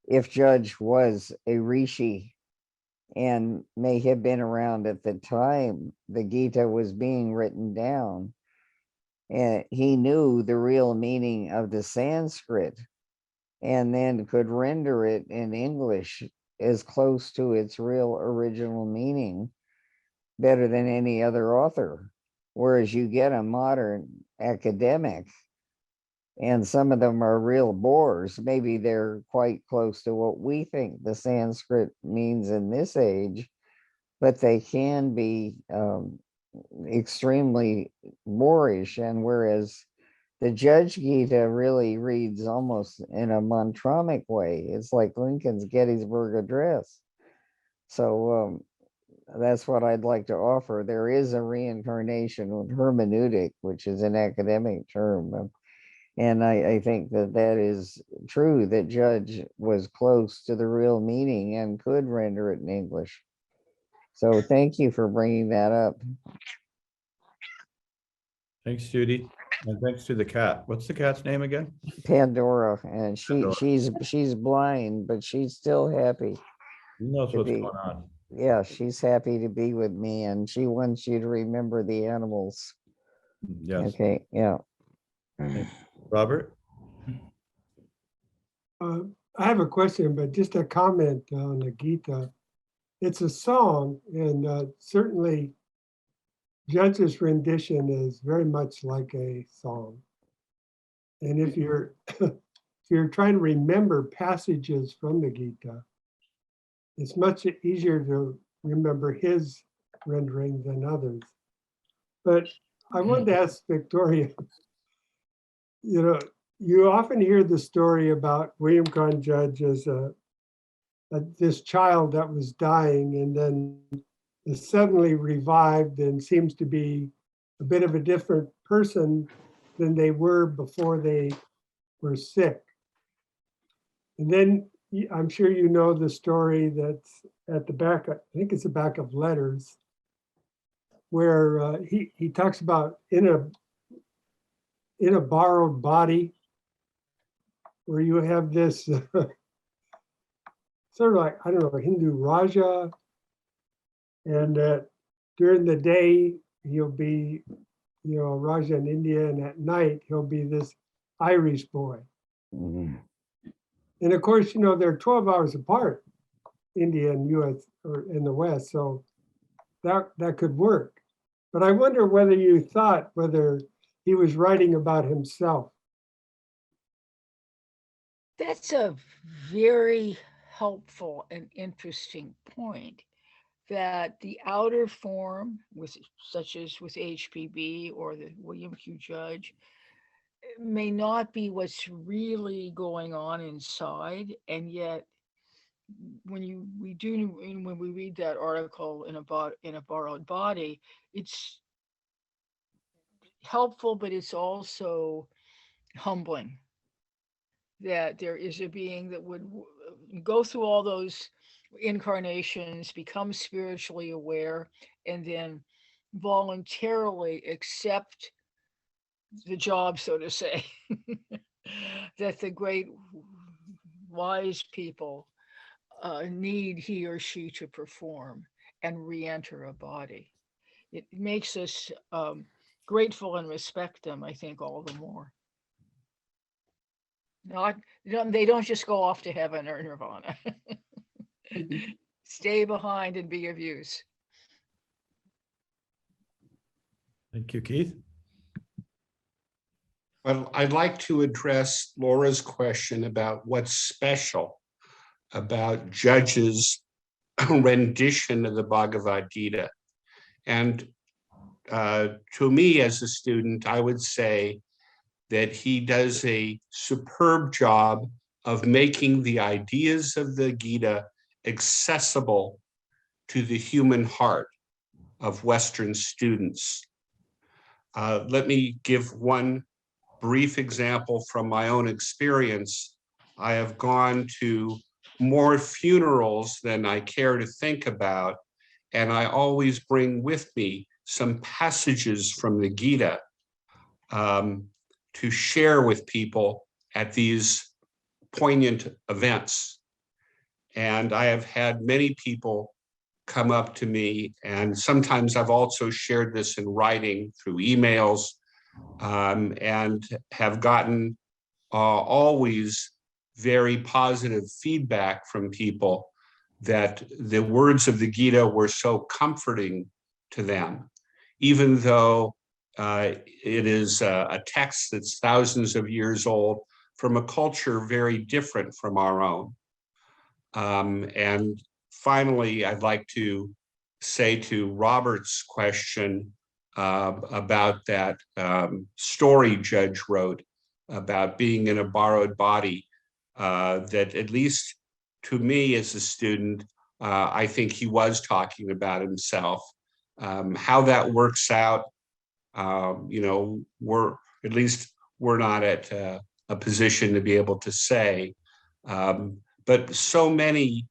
D: if Judge was a rishi and may have been around at the time the Gita was being written down, and he knew the real meaning of the Sanskrit and then could render it in English as close to its real original meaning better than any other author. Whereas you get a modern academic, and some of them are real bores. Maybe they're quite close to what we think the Sanskrit means in this age, but they can be extremely boorish. And whereas the Judge Gita really reads almost in a mantramic way. It's like Lincoln's Gettysburg Address. So that's what I'd like to offer. There is a reincarnation hermeneutic, which is an academic term. And I think that is true, that Judge was close to the real meaning and could render it in English. So thank you for bringing that up.
A: Thanks, Judy. And thanks to the cat. What's the cat's name again?
D: Pandora, and
A: Pandora.
D: she's blind, but she's still happy.
A: Who knows
D: to
A: what's
D: be-
A: going on?
D: Yeah, she's happy to be with me, and she wants you to remember the animals.
A: Yes.
D: Okay, yeah.
A: Robert?
E: I have a question, but just a comment on the Gita. it's a song, and certainly Judge's rendition is very much like a song. And if you're if you're trying to remember passages from the Gita, it's much easier to remember his rendering than others. But I wanted to ask Victoria, you often hear the story about William Carn Judge as this child that was dying and then is suddenly revived and seems to be a bit of a different person than they were before they were sick. And then I'm sure you know the story that's at the back, I think it's the back of Letters, where he talks about in a borrowed body, where you have this sort of like, I don't know, Hindu Raja, and during the day he'll be, a Raja in India, and at night he'll be this Irish boy.
D: Mhm.
E: And of course, they're 12 hours apart, India and US or in the West, so that could work. But I wonder whether you thought whether he was writing about himself.
B: That's a very helpful and interesting point, that the outer form, such as with HPB or the William Q. Judge, may not be what's really going on inside. And yet, when we read that article in a borrowed body, it's helpful, but it's also humbling that there is a being that would go through all those incarnations, become spiritually aware, and then voluntarily accept the job, so to say, that the great wise people need he or she to perform and re-enter a body. It makes us grateful and respect them, I think, all the more. They don't just go off to heaven or nirvana. Stay behind and be of use.
A: Thank you, Keith.
I: Well, I'd like to address Laura's question about what's special about Judge's rendition of the Bhagavad-Gita. And to me as a student, I would say that he does a superb job of making the ideas of the Gita accessible to the human heart of Western students. Let me give one brief example from my own experience. I have gone to more funerals than I care to think about, and I always bring with me some passages from the Gita to share with people at these poignant events. And I have had many people come up to me, and sometimes I've also shared this in writing through emails, and have gotten always very positive feedback from people that the words of the Gita were so comforting to them, even though it is a text that's thousands of years old from a culture very different from our own. And finally, I'd like to say to Robert's question about that story Judge wrote about being in a borrowed body, that at least to me as a student, I think he was talking about himself. How that works out, we're not at a position to be able to say, but so many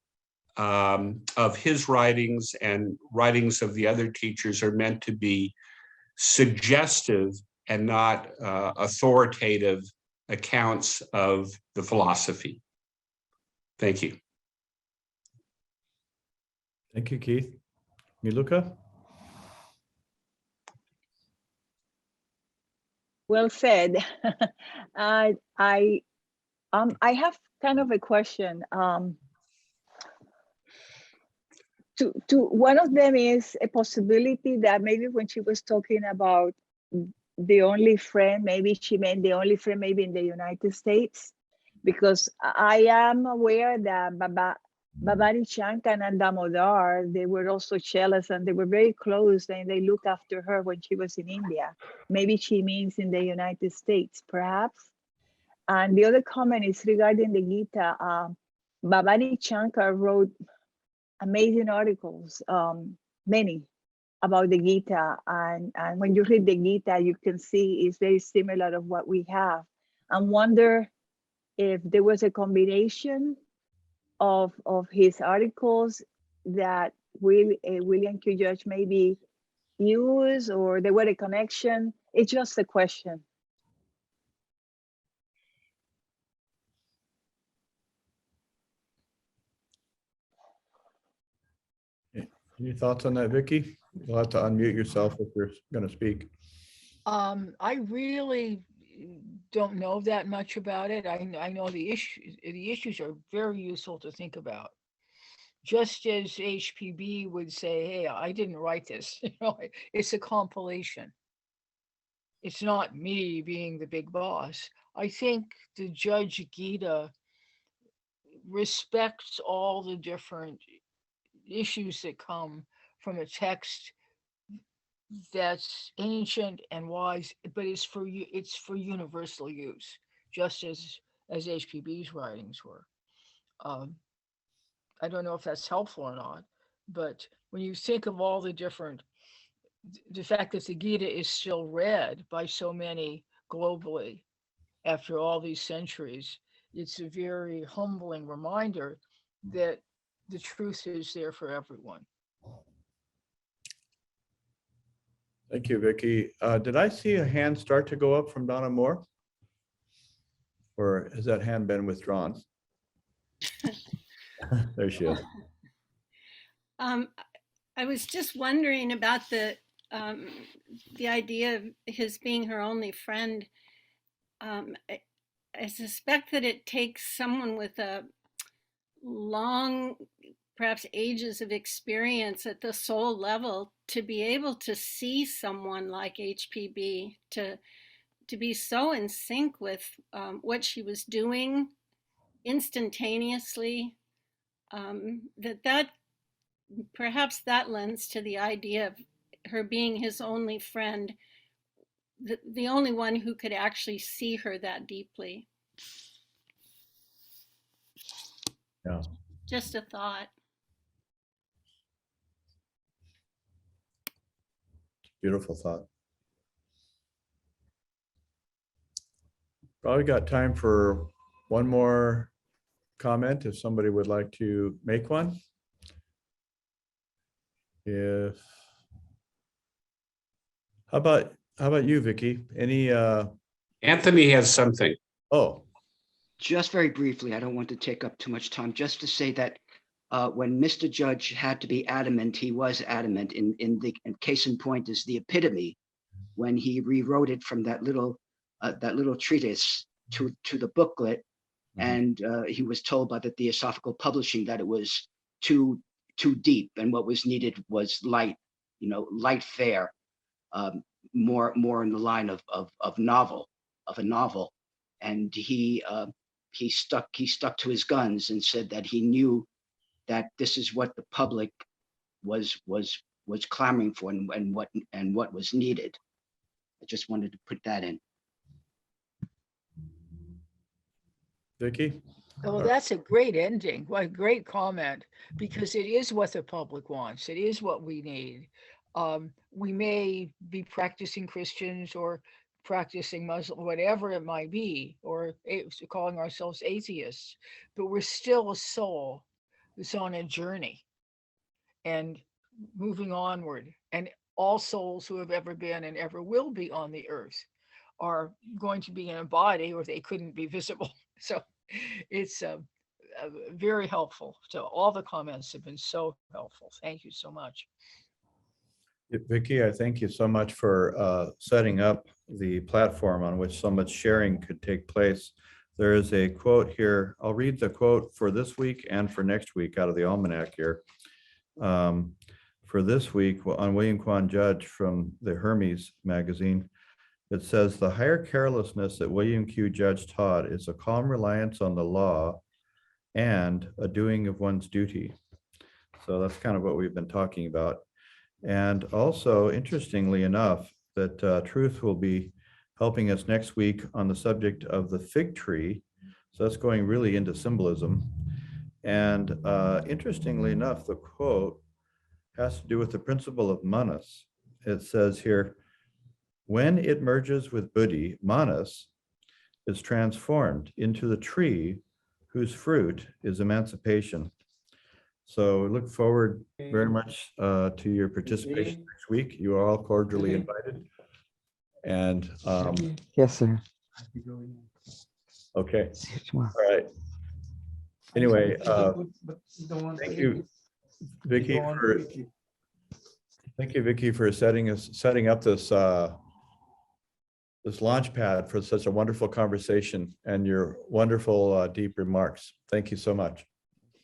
I: of his writings and writings of the other teachers are meant to be suggestive and not authoritative accounts of the philosophy. Thank you.
A: Thank you, Keith. Miluka?
C: Well said. I have kind of a question. one of them is a possibility that maybe when she was talking about the only friend, maybe she meant the only friend maybe in the United States, because I am aware that Bhavani Shankar and Damodar, they were also jealous and they were very close and they looked after her when she was in India. Maybe she means in the United States, perhaps. And the other comment is regarding the Gita. Bhavani Shankar wrote amazing articles, many, about the Gita. And when you read the Gita, you can see it's very similar to what we have. And wonder if there was a combination of his articles that William Q. Judge maybe used, or there were a connection. It's just a question.
A: Any thoughts on that, Vicky? You'll have to unmute yourself if you're going to speak.
B: I really don't know that much about it. I know the issues are very useful to think about. Just as HPB would say, hey, I didn't write this, it's a compilation. It's not me being the big boss. I think the Judge Gita respects all the different issues that come from a text that's ancient and wise, but it's for universal use, just as HPB's writings were. I don't know if that's helpful or not, but when you think of all the fact that the Gita is still read by so many globally after all these centuries, it's a very humbling reminder that the truth is there for everyone.
A: Thank you, Vicky. Did I see a hand start to go up from Donna Moore? Or has that hand been withdrawn? There she is.
J: I was just wondering about the idea of his being her only friend. I suspect that it takes someone with a long, perhaps ages of experience at the soul level to be able to see someone like HPB, to be so in sync with what she was doing instantaneously, that perhaps that lends to the idea of her being his only friend, the only one who could actually see her that deeply.
A: Yeah.
J: Just a thought.
A: Beautiful thought. Probably got time for one more comment if somebody would like to make one. How about you, Vicky? Any
I: Anthony has something.
A: Oh.
M: Just very briefly, I don't want to take up too much time, just to say that when Mr. Judge had to be adamant, he was adamant. In case in point is the epitome, when he rewrote it from that little treatise to the booklet, and he was told by the Theosophical Publishing that it was too deep, and what was needed was light, light fare, more in the line of a novel, and he stuck to his guns and said that he knew that this is what the public was clamoring for, and what was needed. I just wanted to put that in.
A: Vicky?
B: Oh, that's a great ending. What a great comment, because it is what the public wants. It is what we need. We may be practicing Christians or practicing Muslim, whatever it might be, or calling ourselves atheists, but we're still a soul that's on a journey and moving onward. And all souls who have ever been and ever will be on the earth are going to be in a body, or they couldn't be visible. So it's very helpful. So all the comments have been so helpful. Thank you so much.
A: Vicky, I thank you so much for setting up the platform on which so much sharing could take place. There is a quote here. I'll read the quote for this week and for next week out of the almanac here. for this week on William Kwan Judge from the Hermes magazine. It says the higher carelessness that William Q. Judge taught is a calm reliance on the law and a doing of one's duty. So that's kind of what we've been talking about. And also, interestingly enough, that Truth will be helping us next week on the subject of the fig tree. So that's going really into symbolism. And interestingly enough, the quote has to do with the principle of manas. It says here, when it merges with buddhi, manas is transformed into the tree whose fruit is emancipation. So we look forward very much to your participation next week. You are all cordially invited. And
D: Yes, sir.
A: okay,
D: See you tomorrow.
A: all right. Anyway, thank you, Vicky, for setting up this this launch pad for such a wonderful conversation and your wonderful deep remarks. Thank you so much.